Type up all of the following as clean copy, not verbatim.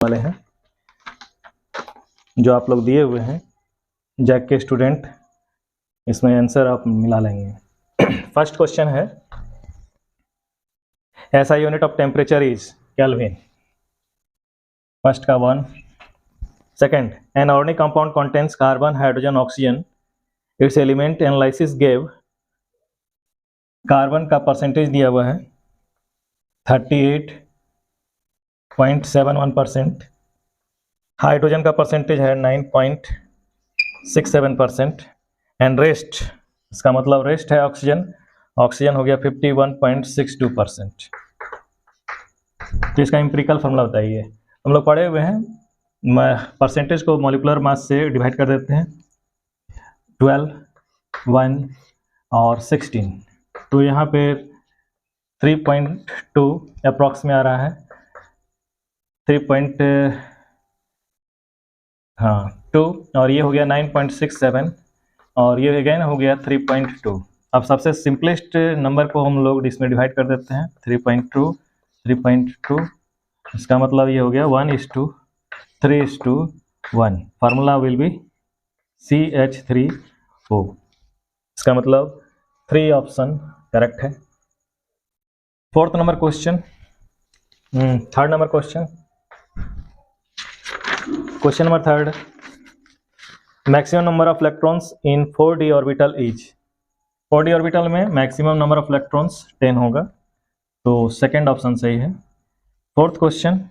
वाले हैं जो आप लोग दिए हुए हैं जैक के स्टूडेंट, इसमें आंसर आप मिला लेंगे। फर्स्ट क्वेश्चन है ऐसा unit of temperature is kelvin. First का 1। Second, an organic compound contains carbon, hydrogen, oxygen. It's element analysis gave. Carbon का परसेंटेज दिया हुआ है 38.71%। हाइड्रोजन का परसेंटेज है 9.67%। एंड रेस्ट, इसका मतलब रेस्ट है ऑक्सीजन। ऑक्सीजन हो गया 51.62%। तो इसका एम्पिरिकल फॉर्मूला बताइए। हम लोग पढ़े हुए हैं, परसेंटेज को मॉलिक्यूलर मास से डिवाइड कर देते हैं 12, 1 और 16। तो यहाँ पे 3.2 अप्रॉक्स में आ रहा है, 3.2 और ये हो गया 9.67 और ये अगेन हो गया 3.2। अब सबसे सिंपलेस्ट नंबर को हम लोग इसमें डिवाइड कर देते हैं 3.2, इसका मतलब ये हो गया 1:3:1। Formula will be CH3O। इसका मतलब 3 ऑप्शन करेक्ट है। Fourth number question, third number question number third, maximum number of electrons in 4d orbital is. 4d orbital में मैक्सिमम नंबर ऑफ इलेक्ट्रॉन्स 10 होगा, तो सेकंड ऑप्शन सही है। Fourth question,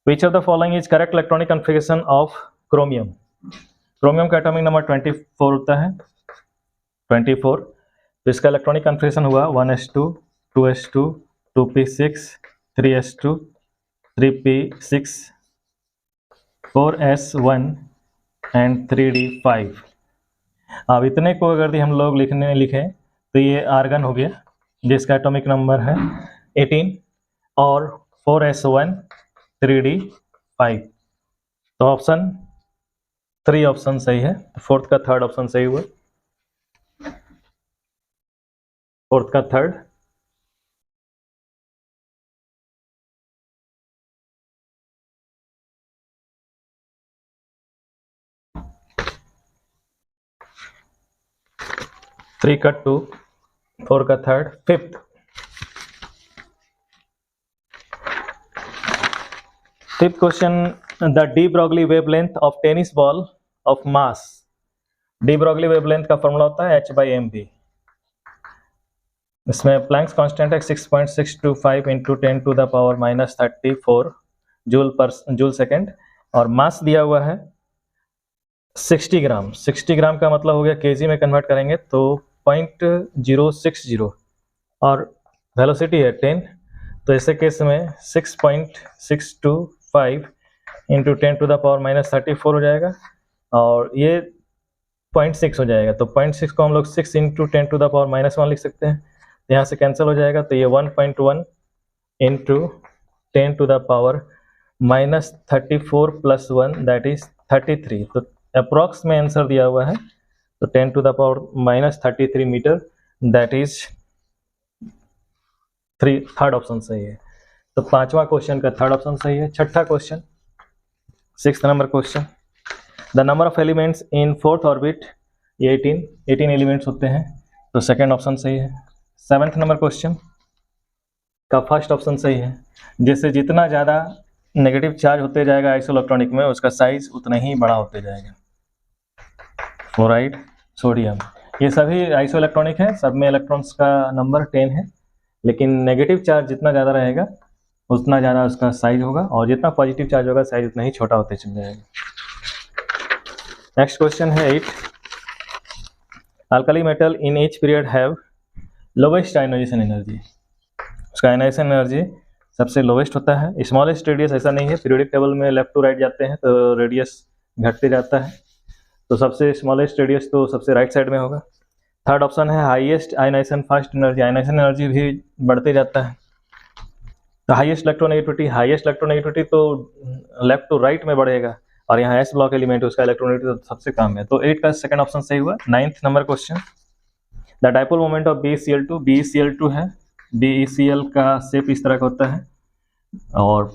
which of the following is correct electronic configuration of chromium. Chromium का atomic number 24 होता है, 24। तो इसका इलेक्ट्रॉनिक कॉन्फ़िगरेशन हुआ 1s2, 2s2, 2p6, 3s2, 3p6, 4s1 and 3d5। अब इतने को अगर हम लोग लिखें तो ये आर्गन हो गया जिसका एटॉमिक नंबर है 18 और 4s1 3d5। तो ऑप्शन 3 ऑप्शन सही है। फोर्थ का थर्ड ऑप्शन सही हुआ, फोर्थ का थर्ड। थ्री का 2, 4 का third. Fifth, question, the de Broglie wavelength of tennis ball of mass. De Broglie wavelength का फॉर्मूला होता है h/mv। इसमें प्लैंक्स कांस्टेंट है 6.625 इंटू 10⁻⁻34 जूल सेकेंड और मास दिया हुआ है 60 ग्राम। 60 ग्राम का मतलब हो गया केजी में कन्वर्ट करेंगे तो 0.060 और वेलोसिटी है 10। तो ऐसे केस में 6.625 इंटू 10⁻⁻34 हो जाएगा और ये 0.6 हो जाएगा। तो 0.6 को हम लोग 6 इंटू 10⁻⁻1 लिख सकते हैं। यहाँ से कैंसिल हो जाएगा तो ये 1.1 इंटू 10⁻⁻34 प्लस 1 दैट इज 33। तो अप्रॉक्स में आंसर दिया हुआ है तो 10⁻⁻33 metre, that is third option सही है। तो पांचवा क्वेश्चन का थर्ड ऑप्शन सही है। छठा question, 6th number question, the number of elements in fourth orbit 18 elements होते हैं, तो सेकंड ऑप्शन सही है। 7th नंबर क्वेश्चन का फर्स्ट ऑप्शन सही है। जैसे जितना ज़्यादा नेगेटिव चार्ज होते जाएगा आइसोइलेक्ट्रॉनिक में उसका साइज उतना ही बड़ा होते जाएगा। फ्लोराइड, सोडियम, ये सभी आइसोइलेक्ट्रॉनिक है, सब में इलेक्ट्रॉन्स का नंबर 10 है, लेकिन नेगेटिव चार्ज जितना ज़्यादा रहेगा उतना ज़्यादा उसका साइज होगा और जितना पॉजिटिव चार्ज होगा साइज उतना ही छोटा होते चल जाएगा। नेक्स्ट क्वेश्चन है 8, alkali metal in each period have lowest ionisation energy. उसका आयनाइजेशन एनर्जी सबसे लोवेस्ट होता है। स्मॉलेस्ट रेडियस ऐसा नहीं है, पीरियोडिक टेबल में लेफ्ट टू राइट जाते हैं तो रेडियस घटते जाता है, तो सबसे स्मॉलेस्ट रेडियस तो सबसे राइट साइड में होगा। थर्ड ऑप्शन है highest ionisation first energy, ionisation energy भी बढ़ते जाता है। तो हाईएस्ट इलेक्ट्रोनेगेटिविटी तो लेफ्ट टू राइट में बढ़ेगा और यहाँ एस ब्लॉक एलिमेंट उसका इलेक्ट्रोनेगेटिविटी तो सबसे कम है, तो 8 का सेकंड ऑप्शन सही हुआ। 9th number question, the dipole moment of BeCl2 है, BeCl का शेप इस तरह का होता है और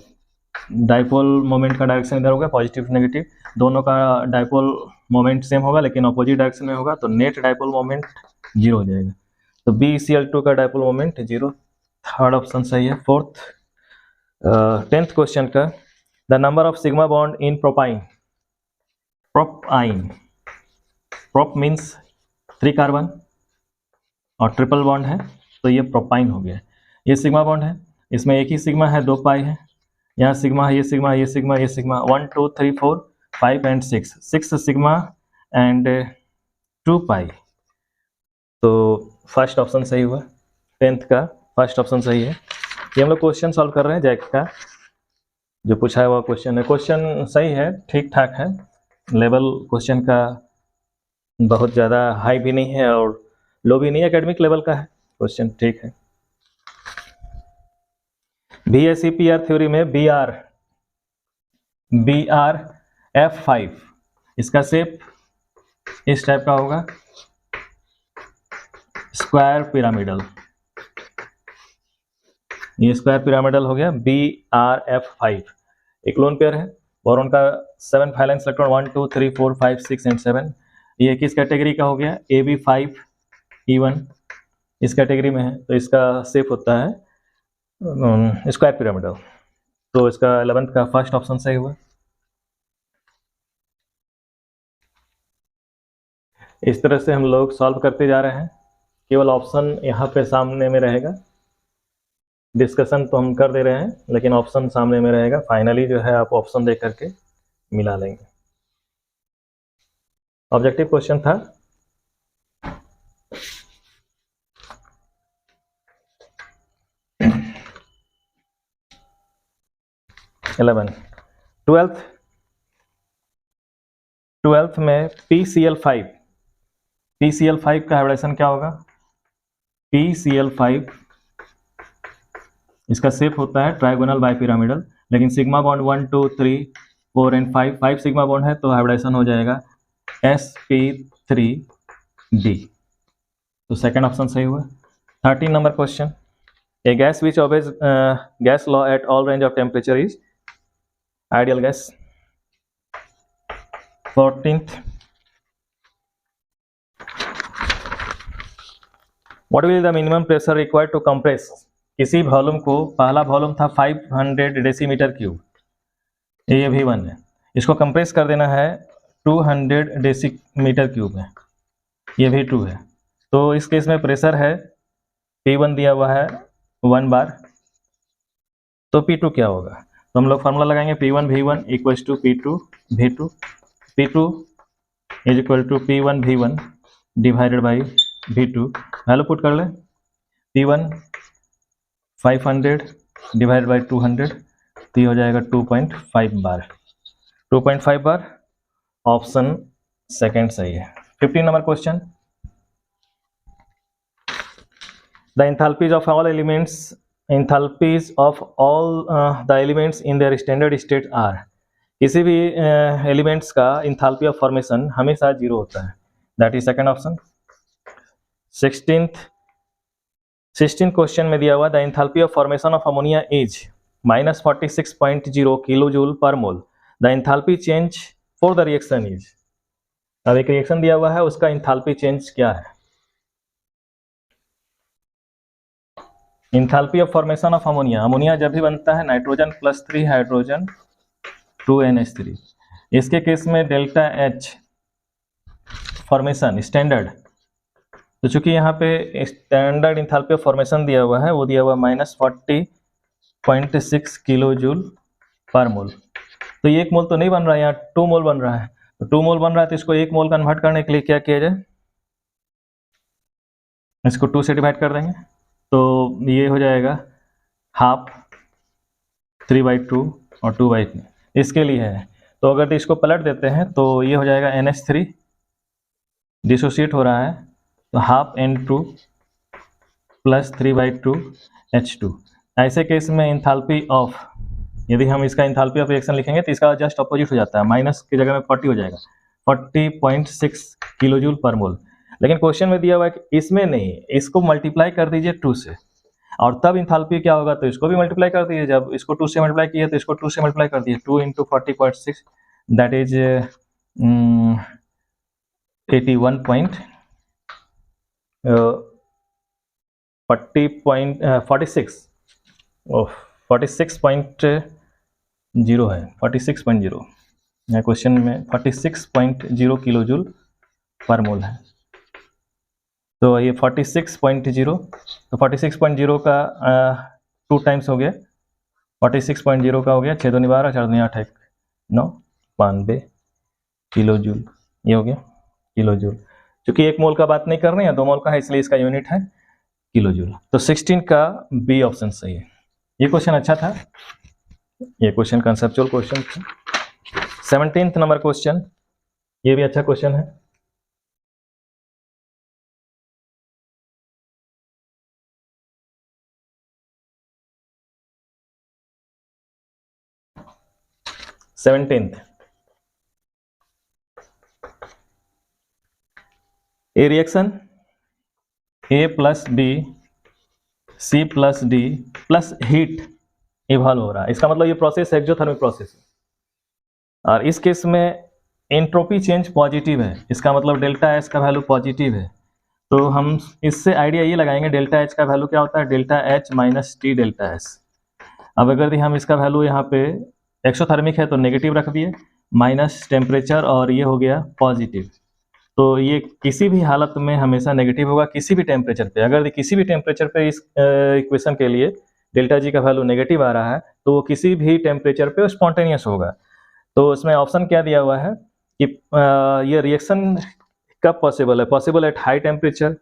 डाइपोल मोमेंट का डायरेक्शन इधर होगा, पॉजिटिव नेगेटिव दोनों का डाइपोल मोमेंट सेम होगा लेकिन अपोजिट डायरेक्शन में होगा, तो नेट डाइपोल मोमेंट 0 हो जाएगा। तो BeCl2 का डाइपोल मोमेंट 0, थर्ड ऑप्शन सही है। फोर्थ 10th क्वेश्चन का, the number of sigma bond in propyne, propyne, prop means 3 carbon और ट्रिपल बॉन्ड है, तो ये प्रोपाइन हो गया। ये सिग्मा बॉन्ड है, इसमें एक ही सिग्मा है, 2 पाई है, यहाँ सिग्मा है, ये सिग्मा, ये सिग्मा, ये सिग्मा, 1 2 3 4 5 एंड 6 सिग्मा एंड 2 पाई। तो फर्स्ट ऑप्शन सही हुआ, 10th का फर्स्ट ऑप्शन सही है। ये हम लोग क्वेश्चन सॉल्व कर रहे हैं जैक का, जो पूछा है वो क्वेश्चन है। क्वेश्चन सही है, ठीक ठाक है, लेवल क्वेश्चन का बहुत ज़्यादा हाई भी नहीं है और लो भी नहीं, एकेडमिक लेवल का है क्वेश्चन, ठीक है। VSEPR थ्योरी में BRF5 इसका शेप इस टाइप का होगा, स्क्वायर पिरामिडल, ये स्क्वायर पिरामिडल हो गया BRF5। एक लोन पेयर है और उनका 7 वैलेंस इलेक्ट्रॉन 1 2 3 4 5 6 एंड 7। ये किस कैटेगरी का हो गया, AB5E1 इस कैटेगरी में है, तो इसका शेप होता है स्क्वायर पिरामिडल। तो इसका 11th का फर्स्ट ऑप्शन सही हुआ। इस तरह से हम लोग सॉल्व करते जा रहे हैं, केवल ऑप्शन यहाँ पे सामने में रहेगा, डिस्कशन तो हम कर दे रहे हैं लेकिन ऑप्शन सामने में रहेगा। फाइनली जो है आप ऑप्शन देख करके मिला लेंगे। ऑब्जेक्टिव क्वेश्चन था ट्वेल्थ में PCl5 का हाइब्रिडेशन क्या होगा, PCl5 इसका शेप होता है ट्राइगोनल बाइपिरामिडल, लेकिन sigma bond 1 2 3 4 and 5 sigma bond है, तो हाइब्रिडेशन हो जाएगा sp3d। तो सेकंड ऑप्शन सही हुआ। 13 number question, a gas which obeys gas law at all range of temperature is ideal gas. 14th, what will the minimum pressure required to compress, किसी volume को, पहला वॉल्यूम था 500 decimetre cube, ये V1 है, इसको compress कर देना है 200 डेसीमीटर क्यूब में, ये V2 है। तो इस केस में प्रेशर है P1 दिया हुआ है 1 बार, तो P2 क्या होगा, तो हम लोग फार्मूला लगाएंगे P1 V1 equals to P2 V2, P2 is equal to P1 V1 divided by V2, value put कर ले, P1 500 डिवाइडेड बाई 200, तो ये हो जाएगा 2.5 बार, 2.5 बार, ऑप्शन सेकेंड सही है। 15 number question, the enthalpies of all elements, enthalpies of all the elements in their standard state are, किसी भी एलिमेंट्स का एंथैल्पी ऑफ फॉर्मेशन हमेशा 0 होता है, that is second option. 16th question में दिया हुआ, the enthalpy of formation of ammonia is -46.0 kilo joule पर मोल, the enthalpy change for the reaction is. अब एक रिएक्शन दिया हुआ है, उसका एंथैल्पी चेंज क्या है, enthalpy of formation of ammonia, ammonia जब भी बनता है नाइट्रोजन +3 हाइड्रोजन 2NH3, इसके केस में डेल्टा H फॉर्मेशन स्टैंडर्ड, तो चूंकि यहाँ पे स्टैंडर्ड एंथैल्पी ऑफ फॉर्मेशन दिया हुआ है, वो दिया हुआ -40.6 किलो जूल पर मोल, तो ये 1 मोल तो नहीं बन रहा है, यहाँ 2 मोल बन रहा है, तो 2 मोल बन रहा है, तो इसको 1 मोल कन्वर्ट करने के लिए क्या किया जाए, इसको 2 से डिवाइड कर देंगे, तो ये हो जाएगा हाफ 3/2 और 2/3, इसके लिए है। तो अगर इसको पलट देते हैं तो ये हो जाएगा NH3 डिसोसिएट हो रहा है, तो हाफ N2 प्लस 3/2 H2। ऐसे केस में एंथैल्पी ऑफ, यदि हम इसका एंथैल्पी ऑफ रिएक्शन लिखेंगे तो इसका जस्ट अपोजिट हो जाता है, माइनस की जगह में 40 हो जाएगा, 40.6 किलो जूल पर मोल। लेकिन क्वेश्चन में दिया हुआ है कि इसमें नहीं, इसको मल्टीप्लाई कर दीजिए 2 से, और तब इंथाल्पी क्या होगा, तो इसको भी मल्टीप्लाई कर दिए, जब इसको 2 से मल्टीप्लाई किए तो इसको 2 से मल्टीप्लाई कर दिए, 2 × 40.6 दैट इज 46.0 है, 46.0 यहाँ क्वेश्चन में 46.0 किलो जूल पर मोल है। तो ये 46.0, तो 46.0 का 2 टाइम्स हो गया, 46.0 का हो गया 6 दूनी 12 4 दूनी 8 1 9 92 किलो जूल, ये हो गया किलो जूल। क्योंकि 1 मोल का बात नहीं कर रहे हैं, 2 मोल का है, इसलिए इसका यूनिट है किलो जूल। तो 16 का बी ऑप्शन सही है। ये क्वेश्चन अच्छा था, ये क्वेश्चन कंसेप्चुअल क्वेश्चन था। 17th नंबर क्वेश्चन, ये भी अच्छा क्वेश्चन है। A reaction A plus B C plus D plus heat evolve हो रहा है, इसका मतलब ये प्रोसेस एक्सोथर्मिक प्रोसेस है, और इस केस में एंट्रोपी चेंज पॉजिटिव है, इसका मतलब डेल्टा एच का वैल्यू पॉजिटिव है। तो हम इससे आइडिया ये लगाएंगे डेल्टा एच का वैल्यू क्या होता है, delta H minus T delta S. अब अगर हम इसका वैल्यू यहाँ पे एक्सोथर्मिक है तो नेगेटिव रख दिए, माइनस टेम्परेचर और ये हो गया पॉजिटिव, तो ये किसी भी हालत में हमेशा नेगेटिव होगा, किसी भी टेम्परेचर पे। अगर किसी भी टेम्परेचर पे इस इक्वेशन के लिए डेल्टा जी का वैल्यू नेगेटिव आ रहा है तो वो किसी भी टेम्परेचर पे स्पॉन्टेनियस होगा। तो उसमें ऑप्शन क्या दिया हुआ है कि ये रिएक्शन कब पॉसिबल है, possible at high temperature,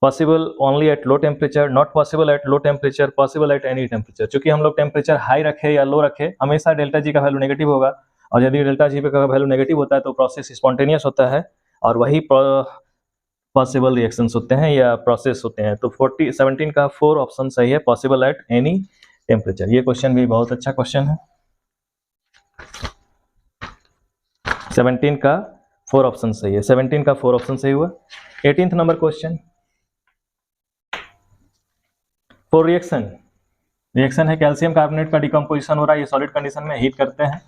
possible only at low temperature, not possible at low temperature, possible at any temperature. क्योंकि हम लोग टेम्परेचर हाई रखे या लो रखे, हमेशा डेल्टा जी का वैल्यू नेगेटिव होगा, और यदि डेल्टा जी का वैल्यू नेगेटिव होता है तो प्रोसेस स्पॉन्टेनियस होता है, और वही पॉसिबल रिएक्शंस होते हैं या प्रोसेस होते हैं। तो 17 का 4 ऑप्शन सही है, पॉसिबल एट एनी टेम्परेचर। ये क्वेश्चन भी बहुत अच्छा क्वेश्चन है। 17 का 4 ऑप्शन सही है, 17 का 4 ऑप्शन सही हुआ। 18th number question, for reaction है कैल्शियम कार्बोनेट का डिकम्पोजिशन हो रहा है, ये सॉलिड कंडीशन में हीट करते हैं,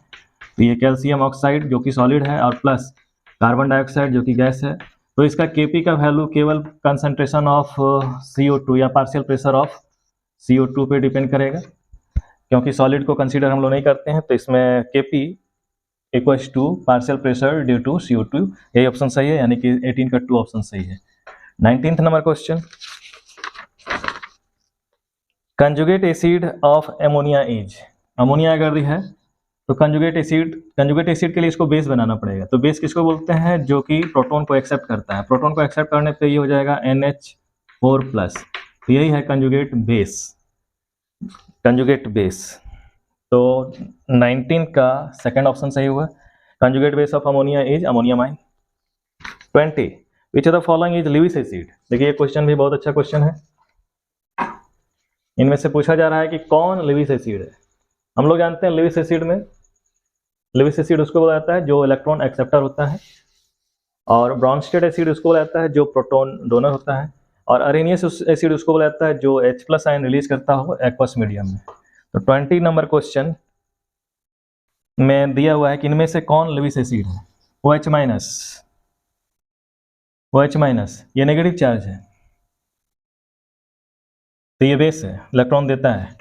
तो ये कैल्शियम ऑक्साइड जो कि सॉलिड है और प्लस कार्बन डाइऑक्साइड जो कि गैस है। तो इसका Kp का वैल्यू केवल कंसंट्रेशन ऑफ CO2 या पार्शियल प्रेशर ऑफ CO2 पे डिपेंड करेगा, क्योंकि सॉलिड को कंसीडर हम लोग नहीं करते हैं, तो इसमें Kp equals to partial pressure due to CO2, यही ऑप्शन सही है, यानी कि 18 का 2 ऑप्शन सही है। 19th number question, conjugate acid of ammonia is, ammonia अगर है तो कंजुगेट एसिड के लिए इसको बेस बनाना पड़ेगा। तो बेस किसको बोलते हैं, जो कि प्रोटॉन को एक्सेप्ट करता है, प्रोटॉन को एक्सेप्ट करने पे ये हो जाएगा NH4+, तो यही है कंजुगेट बेस। तो 19 का सेकंड ऑप्शन सही हुआ, conjugate base of ammonia is ammonia mine. 20 which of the following is Lewis acid. देखिए ये क्वेश्चन भी बहुत अच्छा क्वेश्चन है, इनमें से पूछा जा रहा है कि कौन लेविस एसिड है। हम लोग जानते हैं लेविस एसिड उसको बोला जाता है जो इलेक्ट्रॉन एक्सेप्टर होता है, और ब्रॉन्स्टेड एसिड उसको बोला जाता है जो प्रोटॉन डोनर होता है, और अरेनियस एसिड उसको बोला जाता है जो H+ आयन रिलीज करता हो एक्वस मीडियम में। तो 20 नंबर क्वेश्चन में दिया हुआ है कि इनमें से कौन लेविस एसिड है। OH- ये नेगेटिव चार्ज है, तो ये बेस है, इलेक्ट्रॉन देता है।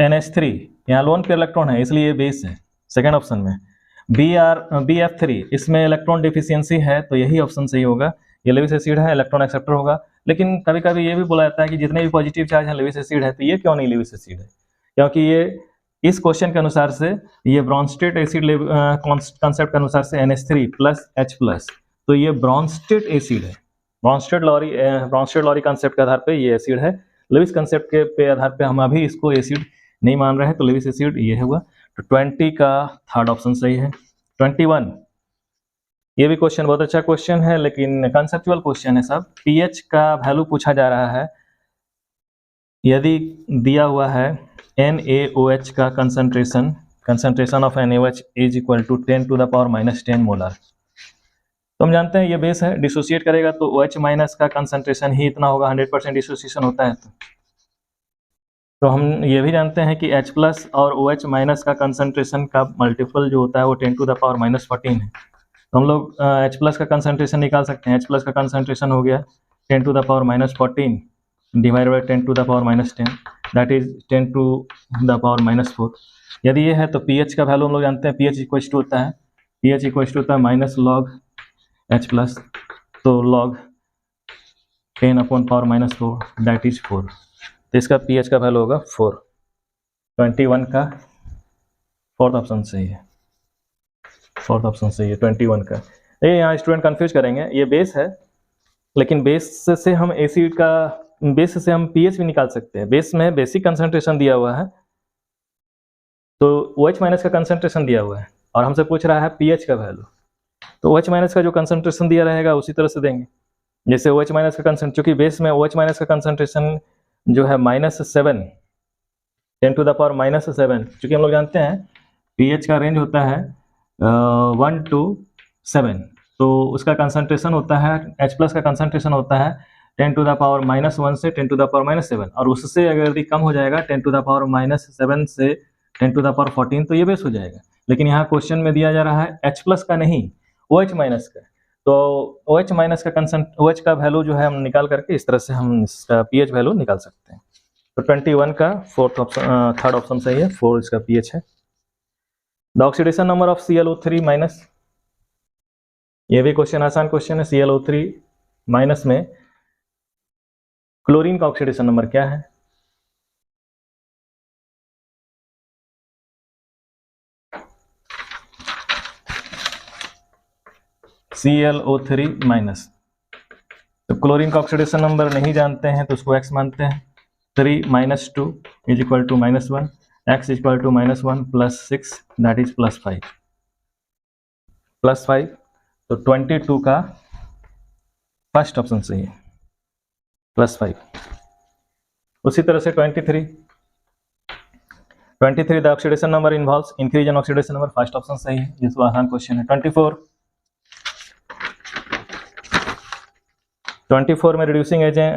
NH3 यहाँ लोन पे इलेक्ट्रॉन है, इसलिए ये बेस है सेकेंड ऑप्शन में। BF3 इसमें इलेक्ट्रॉन डिफिशियंसी है, तो यही ऑप्शन सही होगा, ये लेविस एसिड है, इलेक्ट्रॉन एक्सेप्टर होगा। लेकिन कभी कभी ये भी बोला जाता है कि जितने भी पॉजिटिव चार्ज है लेविस एसिड है, तो ये क्यों नहीं लेविस एसिड है, क्योंकि ये इस क्वेश्चन के अनुसार से ये ब्रॉन्स्टेड एसिड कॉन्सेप्ट के अनुसार से NH3+H+, तो ये ब्रॉन्स्टेड एसिड है, ब्रॉन्स्टेड लॉरी कॉन्सेप्ट के आधार पे ये एसिड है। लेविस कंसेप्ट के पे आधार पे हम अभी इसको एसिड नहीं मान रहे हैं, तो लेविस एसिड ये हुआ। तो 20 का थर्ड ऑप्शन सही है। 21 ये भी क्वेश्चन बहुत अच्छा क्वेश्चन है, लेकिन कंसेप्चुअल क्वेश्चन है सब। pH का वैल्यू पूछा जा रहा है, यदि दिया हुआ है NaOH का concentration of NaOH is equal to 10⁻⁻10 molar, तो हम जानते हैं ये बेस है, डिसोसिएट करेगा तो OH- का कंसंट्रेशन ही इतना होगा, 100% डिसोसिएशन होता है। तो हम ये भी जानते हैं कि H प्लस और OH माइनस का कंसंट्रेशन का मल्टीपल जो होता है वो 10 टू द पावर माइनस 14 है। तो हम लोग H प्लस का कंसंट्रेशन निकाल सकते हैं। H प्लस का कंसंट्रेशन हो गया 10 to the power minus 14 divide by 10 to the power minus 10, that is 10 to the power minus 4। यदि ये है तो pH का वैल्यू हम लोग जानते हैं, pH इक्वल टू होता है माइनस लॉग H प्लस, तो log 10 upon power minus 4 that is 4। तो इसका pH का वैल्यू होगा 4। 21 का फोर्थ ऑप्शन सही है, फोर्थ ऑप्शन सही है 21 का। ये यहाँ स्टूडेंट कंफ्यूज करेंगे, ये बेस है लेकिन बेस से हम एसिड का, बेस से हम pH भी निकाल सकते हैं। बेस में बेसिक कंसंट्रेशन दिया हुआ है तो OH माइनस का कंसंट्रेशन दिया हुआ है और हमसे पूछ रहा है pH का वैल्यू, तो OH माइनस का जो कंसंट्रेशन दिया रहेगा उसी तरह से देंगे। जैसे OH माइनस का कंसंट्रेशन, चूंकि बेस में OH माइनस का कंसंट्रेशन जो है -7, 10 टू द पावर -7, चूंकि हम लोग जानते हैं pH का रेंज होता है 1 to 7, तो उसका कंसंट्रेशन होता है, H प्लस का कंसंट्रेशन होता है 10 टू द पावर -1 से 10 टू द पावर -7, और उससे अगर यदि कम हो जाएगा 10 टू द पावर -7 से 10 टू द पावर 14 तो ये बेस हो जाएगा। लेकिन यहाँ क्वेश्चन में दिया जा रहा है H प्लस का नहीं, OH माइनस का, तो OH माइनस का OH का वैल्यू जो है हम निकाल करके इस तरह से हम इसका pH वैल्यू निकाल सकते हैं। तो 21 का फोर्थ ऑप्शन, थर्ड ऑप्शन सही है, 4 इसका pH है। The oxidation number of ClO3 minus, ये भी क्वेश्चन आसान क्वेश्चन है। ClO3 माइनस में क्लोरीन का ऑक्सीडेशन नंबर क्या है? ClO3 माइनस, तो क्लोरीन का ऑक्सीडेशन नंबर नहीं जानते हैं तो उसको x मानते हैं। 3 - 2 is equal to -1, x is equal to -1 + 6 that is +5, +5। तो 22 का फर्स्ट ऑप्शन सही है, +5। उसी तरह से 23 the oxidation number involves increase in oxidation number, first option सही है, जिसको आसान क्वेश्चन है। 24 में रिड्यूसिंग एजेंट,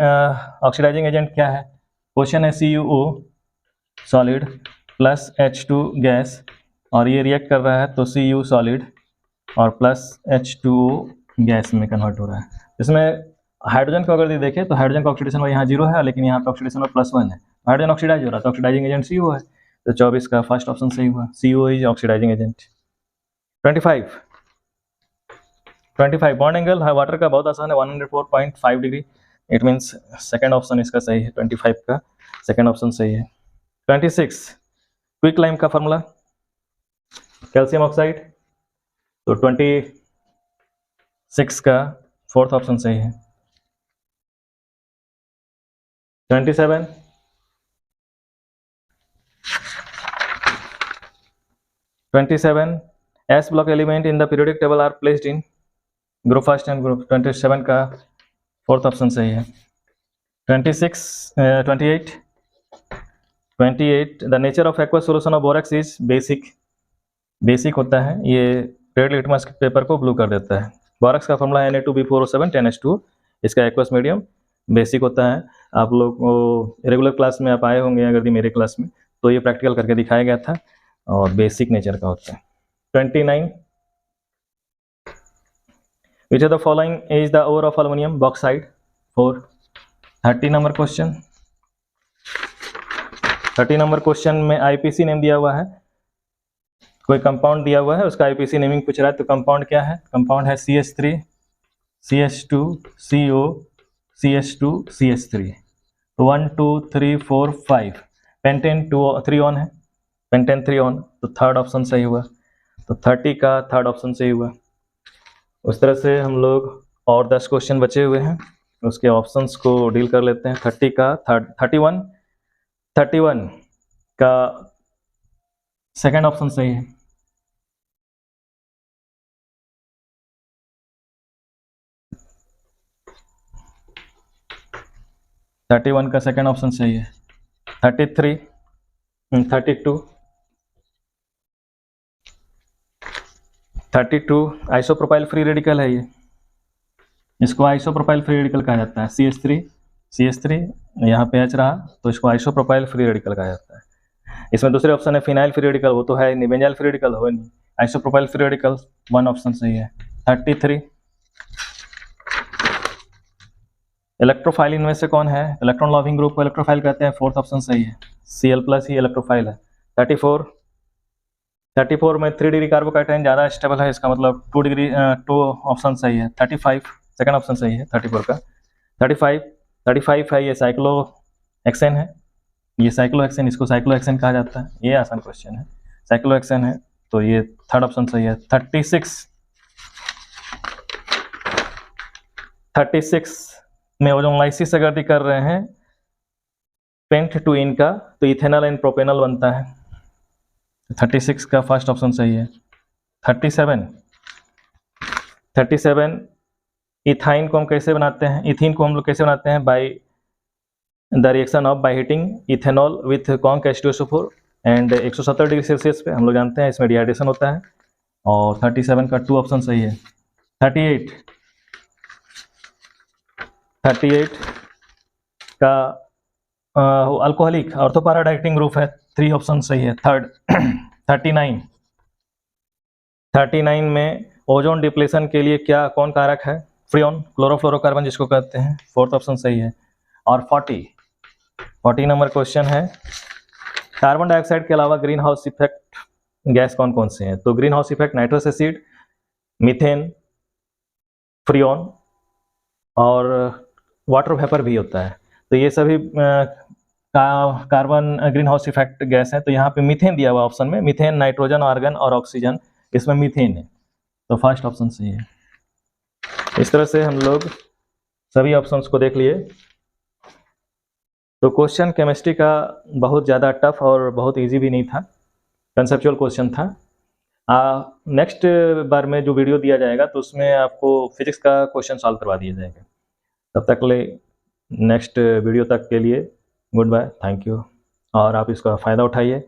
ऑक्सीडाइजिंग एजेंट क्या है? क्वेश्चन है CuO solid plus H2 gas, और ये रिएक्ट कर रहा है तो Cu सॉलिड और प्लस H2O गैस में कन्वर्ट हो रहा है। इसमें हाइड्रोजन को अगर देखें तो हाइड्रोजन का ऑक्सीडेशन यहाँ 0 है, लेकिन यहाँ पे ऑक्सीडेशन +1 है, हाइड्रोजन ऑक्सीडाइज हो रहा है तो ऑक्सीडाइजिंग एजेंट CO है, तो 24 का फर्स्ट ऑप्शन सही हुआ, CO is oxidising agent. 25 bond angle है वाटर का बहुत आसान है, 104.5 degree, it means second option इसका सही है, 25 का सेकेंड ऑप्शन सही है। 26 क्विक लाइम का फॉर्मूला कैल्शियम ऑक्साइड, तो 26 का फोर्थ ऑप्शन सही है। 27 S block element in the periodic table are placed in group first and group, 27 का फोर्थ ऑप्शन सही है। 28 the nature of aqua solution of borax is basic, basic होता है, ये रेड लिटमस पेपर को blue कर देता है। बोरेक्स का फॉर्मूला है Na2B4O7 10H2, इसका एक्वस मीडियम बेसिक होता है। आप लोग रेगुलर क्लास में आप आए होंगे अगर मेरे क्लास में, तो ये प्रैक्टिकल करके दिखाया गया था और बेसिक नेचर का होता है। 29 Which of the following is the ore of aluminum bauxite? 4। 30 number question, 30 number question में IPC नेम दिया हुआ है, कोई कंपाउंड दिया हुआ है उसका IPC नेमिंग पूछ रहा है, तो कंपाउंड क्या है? कंपाउंड है CH3 CH2 CO CH2 CH3, तो 1 2 3 4 5 पेंटेन 3 ऑन है, पेंटेन 3 ऑन, तो थर्ड ऑप्शन सही हुआ, तो 30 का थर्ड ऑप्शन सही हुआ। उस तरह से हम लोग और 10 क्वेश्चन बचे हुए हैं, उसके ऑप्शंस को डील कर लेते हैं। 30 का 31 का सेकंड ऑप्शन सही है। (31) का सेकंड ऑप्शन सही है। 32 आइसोप्रोपाइल फ्री रेडिकल है, ये इसको आइसोप्रोपाइल फ्री रेडिकल कहा जाता है। CH3 CH3, यहाँ पे H रहा तो इसको आइसोप्रोपाइल फ्री रेडिकल कहा जाता है। इसमें दूसरे ऑप्शन है फिनाइल फ्री रेडिकल, वो तो है नहीं, बेंजाइल फ्री रेडिकल हो नहीं, आइसोप्रोपाइल फ्री रेडिकल 1 ऑप्शन सही है। 33 इलेक्ट्रोफाइल इनमें से कौन है? इलेक्ट्रॉन लविंग ग्रुप को इलेक्ट्रोफाइल कहते हैं, 4th ऑप्शन सही है, Cl+ ही इलेक्ट्रोफाइल है। 34 में 3 डिग्री कार्बोकैटायन ज़्यादा स्टेबल है, इसका मतलब 2 डिग्री 2 ऑप्शन सही है। 35 सेकंड ऑप्शन सही है 34 का। 35 है, ये साइक्लोहेक्सेन है, ये साइक्लोहेक्सेन, इसको साइक्लोहेक्सेन कहा जाता है, ये आसान क्वेश्चन है, साइक्लोहेक्सेन है तो ये 3rd ऑप्शन सही है। 36 में ओजोनलाइसिस अगर भी कर रहे हैं पेंट टू इन का तो इथेनॉल एंड प्रोपेनॉल बनता है, 36 का फर्स्ट ऑप्शन सही है। 37 इथाइन को हम कैसे बनाते हैं, इथिन को हम लोग कैसे बनाते हैं? By the reaction of by heating ethanol with conc H2SO4 and 170 degree Celsius पे हम लोग जानते हैं इसमें डिहाइड्रेशन होता है, और 37 का 2 ऑप्शन सही है। 38 का अल्कोहलिक ऑर्थोपैरा डायरेक्टिंग ग्रुप है, 3 ऑप्शन सही है, थर्ड। 39 में ओजोन डिप्लेशन के लिए कौन कारक है? फ्रियोन, क्लोरोफ्लोरोकार्बन जिसको कहते हैं, 4th ऑप्शन सही है। और 40 नंबर क्वेश्चन है, कार्बन डाइऑक्साइड के अलावा ग्रीन हाउस इफेक्ट गैस कौन कौन से हैं? तो green house effect nitrous acid, methane, Freon और वाटर वेपर भी होता है, तो ये सभी carbon green house effect gas है। तो यहाँ पे मीथेन दिया हुआ ऑप्शन में, मीथेन, नाइट्रोजन, आर्गन और ऑक्सीजन, इसमें मीथेन है तो फर्स्ट ऑप्शन सही है। इस तरह से हम लोग सभी ऑप्शंस को देख लिए। तो क्वेश्चन केमिस्ट्री का बहुत ज़्यादा टफ और बहुत इजी भी नहीं था, कंसेप्चुअल क्वेश्चन था। नेक्स्ट बार में जो वीडियो दिया जाएगा तो उसमें आपको फिजिक्स का क्वेश्चन सॉल्व करवा दिया जाएगा। तब तक ले नेक्स्ट वीडियो तक के लिए गुड बाय, थैंक यू, और आप इसका फ़ायदा उठाइए।